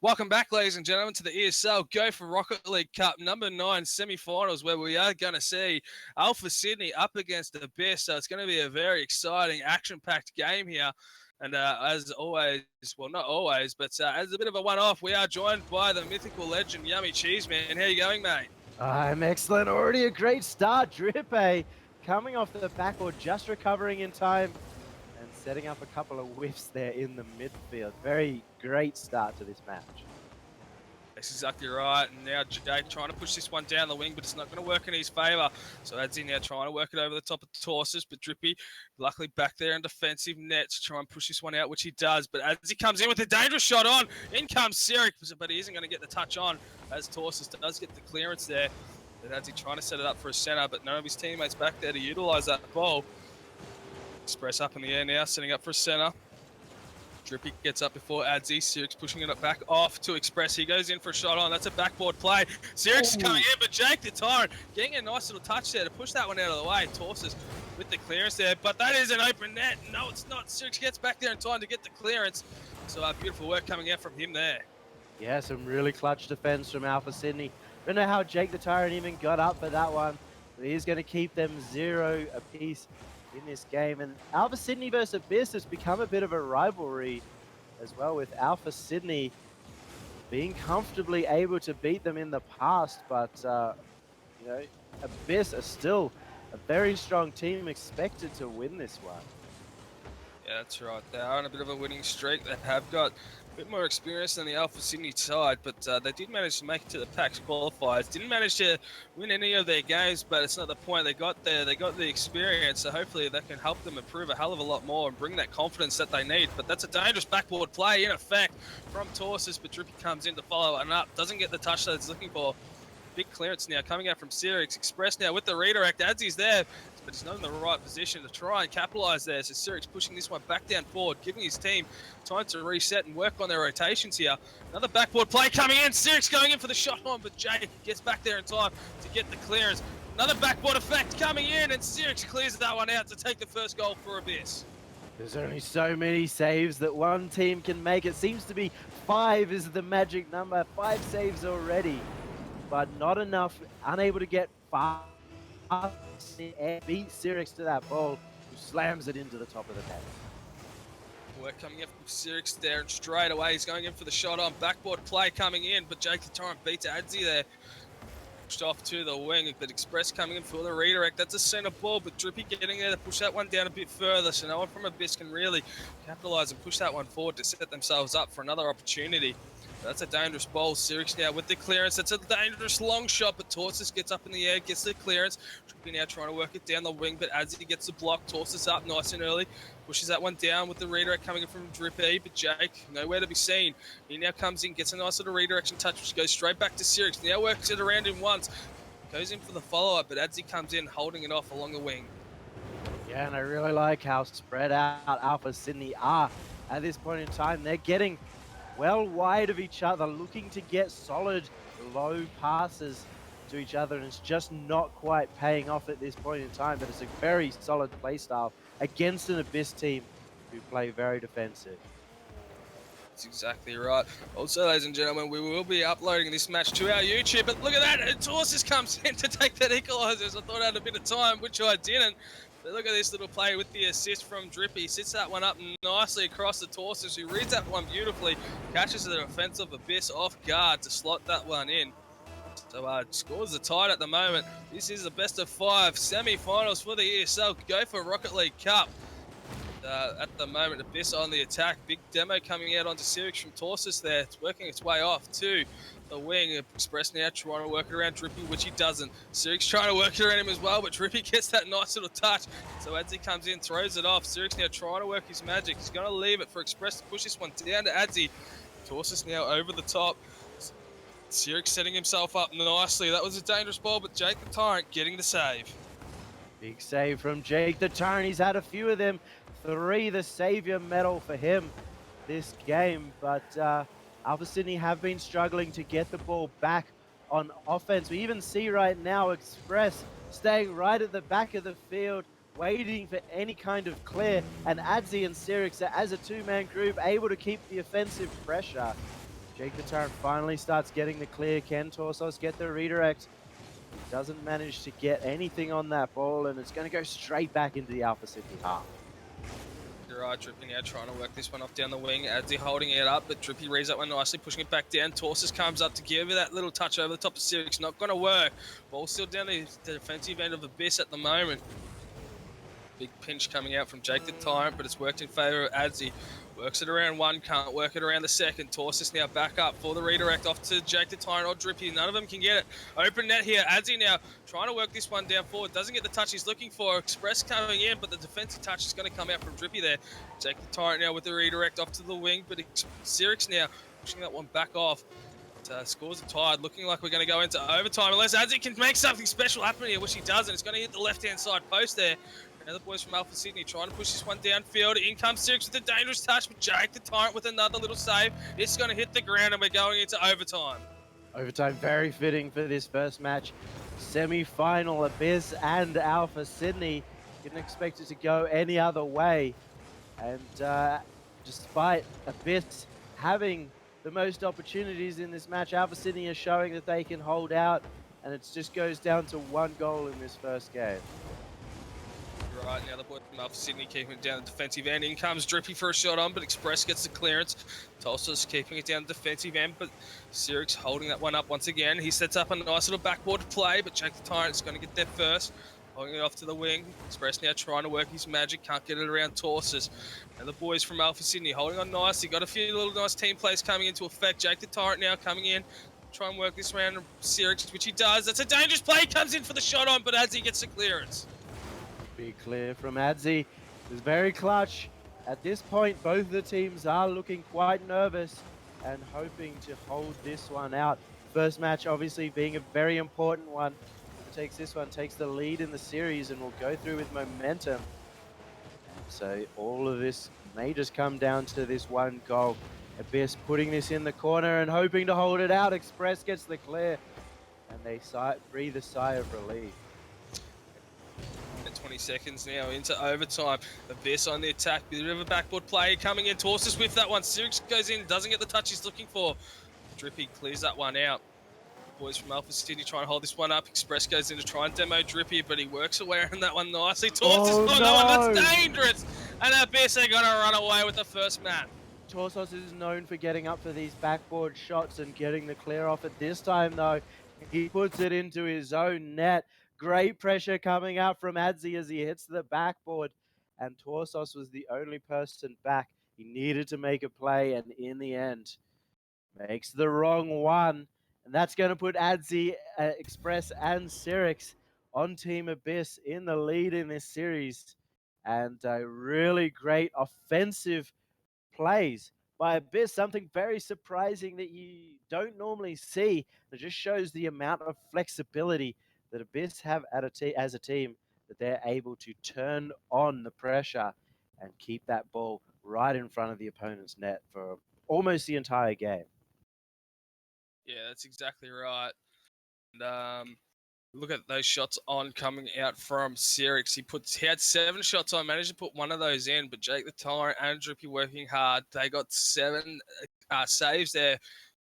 Welcome back, ladies and gentlemen, to the ESL Go for Rocket League Cup number 9 semi-finals, where we are going to see Alpha Sydney up against the Abyss. So it's going to be a very exciting, action-packed game here. And as always, well, not always, but as a bit of a one-off, we are joined by the mythical legend, Yummy Cheeseman. How you going, mate? I'm excellent. Already a great start. Drippe coming off the backboard, just recovering in time and setting up a couple of whiffs there in the midfield. Very great start to this match. That's exactly right. And now Jake trying to push this one down the wing, but it's not going to work in his favour. So Adzi now trying to work it over the top of Torsus, but Drippy luckily back there in defensive net to try and push this one out, which he does. But as he comes in with a dangerous shot on, in comes Sirik, but he isn't going to get the touch on as Torsus does get the clearance there. But Adzi trying to set it up for a centre, but none of his teammates back there to utilise that ball. Express up in the air now, setting up for a centre. Drippy gets up before Adzi. Sirik's pushing it back off to Express. He goes in for a shot on. That's a backboard play. Sirik's coming in, but Jake the Tyrant getting a nice little touch there to push that one out of the way. Torsus with the clearance there, but that is an open net. No, it's not. Sirik's gets back there in time to get the clearance. So beautiful work coming out from him there. Yeah, some really clutch defense from Alpha Sydney. Don't know how Jake the Tyrant even got up for that one, but he's going to keep them 0 apiece in this game. And Alpha Sydney versus Abyss has become a bit of a rivalry as well, with Alpha Sydney being comfortably able to beat them in the past, but you know, Abyss are still a very strong team, expected to win this one. Yeah, that's right. They are on a bit of a winning streak. They have got a bit more experience than the Alpha Sydney side, but they did manage to make it to the PAX qualifiers. Didn't manage to win any of their games, but it's not the point. They got there. They got the experience, so hopefully that can help them improve a hell of a lot more and bring that confidence that they need. But that's a dangerous backboard play in effect from Torsus, but Drippy comes in to follow it up. Doesn't get the touch that he's looking for. Big clearance now coming out from Sirix. Express now with the redirect. Adzi's there, but he's not in the right position to try and capitalise there. So Sirix pushing this one back down forward, giving his team time to reset and work on their rotations here. Another backboard play coming in. Sirix going in for the shot on, but Jay gets back there in time to get the clearance. Another backboard effect coming in, and Sirix clears that one out to take the first goal for Abyss. There's only so many saves that one team can make. It seems to be 5 is the magic number. 5 saves already, but not enough. Unable to get far and beat Sirix to that ball, who slams it into the top of the net. Work coming in from Sirix there, and straight away he's going in for the shot on. Backboard play coming in, but Jake the Tyrant beats Adzi there. Pushed off to the wing, but Express coming in for the redirect. That's a centre ball, but Drippy getting there to push that one down a bit further, so no one from Abyss can really capitalise and push that one forward to set themselves up for another opportunity. That's a dangerous ball. Sirix now with the clearance. That's a dangerous long shot, but Torsus gets up in the air, gets the clearance. Drippy now trying to work it down the wing, but Adzi gets the block. Torsus up nice and early. Pushes that one down with the redirect coming in from Drippy, but Jake nowhere to be seen. He now comes in, gets a nice little redirection touch, which goes straight back to Sirix. Now works it around him once. Goes in for the follow-up, but Adzi comes in, holding it off along the wing. Yeah, and I really like how spread out Alpha Sydney are at this point in time. They're getting well wide of each other, looking to get solid low passes to each other, and it's just not quite paying off at this point in time. But it's a very solid play style against an Abyss team who play very defensive. That's exactly right. Also, ladies and gentlemen, we will be uploading this match to our YouTube, but look at that, Torsus comes in to take that equaliser. I thought I had a bit of time, which I didn't. But look at this little play with the assist from Drippy. Sits that one up nicely across the Torsus, who reads that one beautifully. Catches the defensive Abyss off guard to slot that one in. So scores are tied at the moment. This is the best of 5 semi-finals for the ESL Go for Rocket League Cup. At the moment, Abyss on the attack. Big demo coming out onto Sirix from Torsus there. It's working its way off to the wing. Express now trying to work it around Drippy, which he doesn't. Sirix trying to work it around him as well, but Drippy gets that nice little touch. So Adzi comes in, throws it off. Sirix now trying to work his magic. He's going to leave it for Express to push this one down to Adzi. Torsus now over the top. Sirix setting himself up nicely. That was a dangerous ball, but Jake the Tyrant getting the save. Big save from Jake the Tyrant. He's had a few of them. 3 the Saviour medal for him. this game, but Alpha Sydney have been struggling to get the ball back on offense. We even see right now Express staying right at the back of the field, waiting for any kind of clear, and Adzi and Sirix as a two-man group able to keep the offensive pressure. Jake the Tyrant finally starts getting the clear. Can Torsos get the redirect? He doesn't manage to get anything on that ball, and it's going to go straight back into the Alpha Sydney half. You're right, Drippy now trying to work this one off down the wing. Adzi holding it up, but Drippy reads that one nicely, pushing it back down. Torsus comes up to give it that little touch over the top of Sirix. Not going to work. Ball still down the defensive end of Abyss at the moment. Big pinch coming out from Jake the Tyrant, but it's worked in favour of Adzi. Works it around one, can't work it around the second. Torsus now back up for the redirect off to Jake the Tyrant or Drippy. None of them can get it. Open net here. Adzi now trying to work this one down forward. Doesn't get the touch he's looking for. Express coming in, but the defensive touch is going to come out from Drippy there. Jake the Tyrant now with the redirect off to the wing, but Sirix now pushing that one back off. Scores are tied, looking like we're going to go into overtime unless Adzi can make something special happen here, which he does, and it's going to hit the left-hand side post there. Now the boys from Alpha Sydney trying to push this one downfield. In comes Sirix with a dangerous touch, but Jake the Tyrant with another little save. It's going to hit the ground, and we're going into overtime. Overtime very fitting for this first match. Semi-final, Abyss and Alpha Sydney. Didn't expect it to go any other way. And despite Abyss having the most opportunities in this match, Alpha Sydney is showing that they can hold out, and it just goes down to one goal in this first game. Right, now the boys from Alpha Sydney keeping it down the defensive end. In comes Drippy for a shot on, but Express gets the clearance. Tulsa's keeping it down the defensive end, but Sirix holding that one up once again. He sets up a nice little backboard play, but Jake the Tyrant's going to get there first. Holding it off to the wing. Express now trying to work his magic, can't get it around Torsus. And the boys from Alpha Sydney holding on nicely. Got a few little nice team plays coming into effect. Jake the Tyrant now coming in. Try and work this around Sirix, which he does. That's a dangerous play. Comes in for the shot on, but as he gets the clearance. Big clear from Adzi. It's very clutch. At this point, both the teams are looking quite nervous and hoping to hold this one out. First match obviously being a very important one. Takes this one, takes the lead in the series, and will go through with momentum. And so all of this may just come down to this one goal. Abyss putting this in the corner and hoping to hold it out. Express gets the clear, and they breathe a sigh of relief. 20 seconds now into overtime. Abyss on the attack. Bit of a backboard play coming in. Torsus with that one. Sirix goes in, doesn't get the touch he's looking for. Drippy clears that one out. Boys from Alpha City trying to hold this one up. Express goes in to try and demo Drippy, but he works away on that one nicely. Torsus on that one. That's dangerous. And Abyss are going to run away with the first map. Torsos is known for getting up for these backboard shots and getting the clear off it. This time, though, he puts it into his own net. Great pressure coming out from Adzi as he hits the backboard. And Torsos was the only person back. He needed to make a play, and in the end, makes the wrong one. And that's going to put Adzi, Express, and Sirix on Team Abyss in the lead in this series. And a really great offensive plays by Abyss, something very surprising that you don't normally see. It just shows the amount of flexibility that Abyss have as a team, that they're able to turn on the pressure and keep that ball right in front of the opponent's net for almost the entire game. Yeah, that's exactly right. And look at those shots on coming out from Sirix. He had 7 shots on, managed to put one of those in, but Jake the Tyrant and Drippy working hard. They got 7 saves there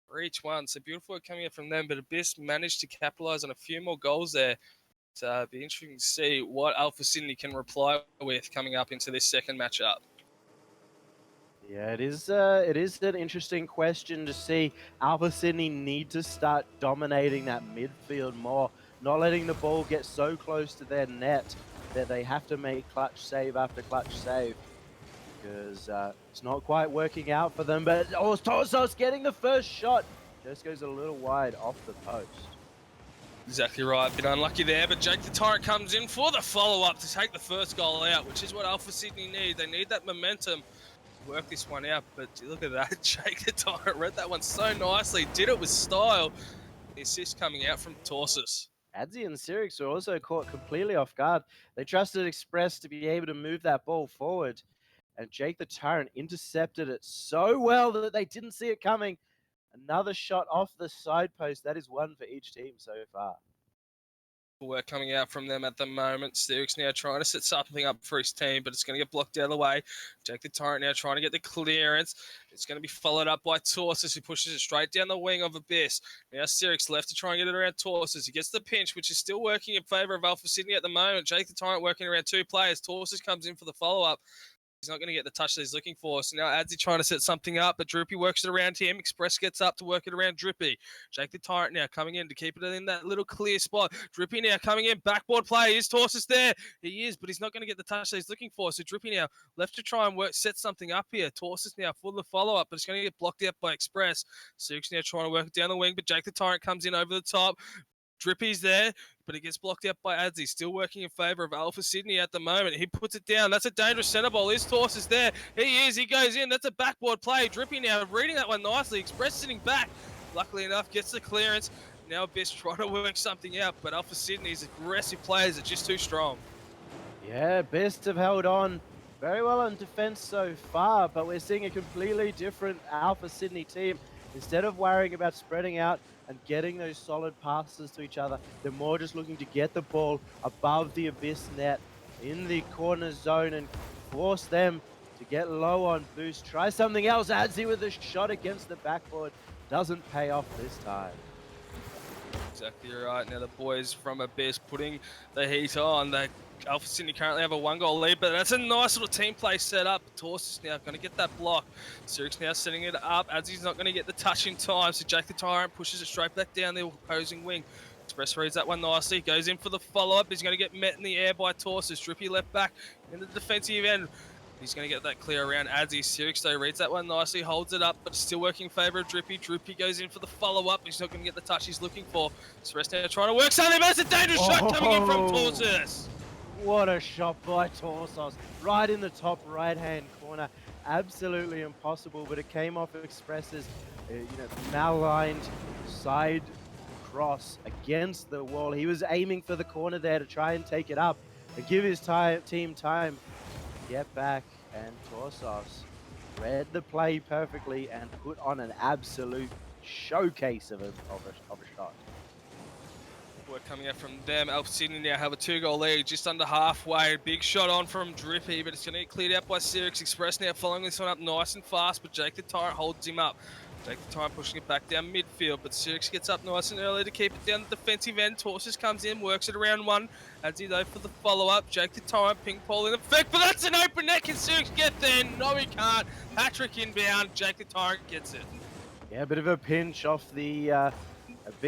for each one. So beautiful work coming out from them, but Abyss managed to capitalize on a few more goals there. It'll be interesting to see what Alpha Sydney can reply with coming up into this second matchup. Yeah, it is an interesting question to see. Alpha Sydney need to start dominating that midfield more, not letting the ball get so close to their net that they have to make clutch save after clutch save, because it's not quite working out for them. But Torsos getting the first shot, just goes a little wide off the post. Exactly right. Bit unlucky there, but Jake the Tyrant comes in for the follow-up to take the first goal out, which is what Alpha Sydney need. They need that momentum to work this one out, but look at that. Jake the Tyrant read that one so nicely, did it with style. The assist coming out from Torsus. Adzi and Sirix were also caught completely off guard. They trusted Express to be able to move that ball forward, and Jake the Tyrant intercepted it so well that they didn't see it coming. Another shot off the side post. That is one for each team so far. Work coming out from them at the moment. Sturix now trying to set something up for his team, but it's going to get blocked out of the way. Jake the Tyrant now trying to get the clearance. It's going to be followed up by Torsus, who pushes it straight down the wing of Abyss. Now Sturix left to try and get it around Torsus. He gets the pinch, which is still working in favour of Alpha Sydney at the moment. Jake the Tyrant working around two players. Torsus comes in for the follow-up. He's not going to get the touch that he's looking for. So now Adzi trying to set something up, but Droopy works it around him. Express gets up to work it around Drippy. Jake the Tyrant now coming in to keep it in that little clear spot. Drippy now coming in. Backboard play. Is Torsus there? He is, but he's not going to get the touch that he's looking for. So Drippy now left to try and set something up here. Torsus now for the follow-up, but it's going to get blocked out by Express. Sukes now trying to work it down the wing, but Jake the Tyrant comes in over the top. Drippy's there, but it gets blocked out by Adzi. Still working in favour of Alpha Sydney at the moment. He puts it down. That's a dangerous centre ball. His Torsus there. He is. He goes in. That's a backboard play. Drippy now reading that one nicely. Express sitting back. Luckily enough, gets the clearance. Now Abyss trying to work something out, but Alpha Sydney's aggressive players are just too strong. Yeah, Best have held on very well on defense so far, but we're seeing a completely different Alpha Sydney team. Instead of worrying about spreading out and getting those solid passes to each other, they're more just looking to get the ball above the Abyss net in the corner zone and force them to get low on boost. Try something else. Adzi with a shot against the backboard. Doesn't pay off this time. Exactly right. Now the boys from Abyss putting the heat on. Alpha Sydney currently have a 1-goal lead, but that's a nice little team play set up. Torsus now going to get that block. Sirix now setting it up. Adzi's not going to get the touch in time, so Jake the Tyrant pushes it straight back down the opposing wing. Express reads that one nicely. Goes in for the follow-up. He's going to get met in the air by Torsus. Drippy left back in the defensive end. He's going to get that clear around Adzi. Sirix though reads that one nicely, holds it up, but still working in favour of Drippy. Drippy goes in for the follow-up. He's not going to get the touch he's looking for. Express now trying to work something, but it's a dangerous shot coming in from Torsus. What a shot by Torsos, right in the top right-hand corner. Absolutely impossible, but it came off Express's mal-lined side cross against the wall. He was aiming for the corner there to try and take it up and give his team time to get back, and Torsos read the play perfectly and put on an absolute showcase of a shot. Work coming out from them. Alpha Sydney now have a 2-goal lead, just under halfway. Big shot on from Drippy, but it's going to get cleared out by Sirix. Express now following this one up nice and fast, but Jake the Tyrant holds him up. Jake the Tyrant pushing it back down midfield, but Sirix gets up nice and early to keep it down the defensive end. Torsus comes in, works it around one. Adzi though for the follow-up. Jake the Tyrant ping pole in effect, but that's an open net. Can Sirix get there? No, he can't. Patrick inbound. Jake the Tyrant gets it. Yeah, a bit of a pinch off the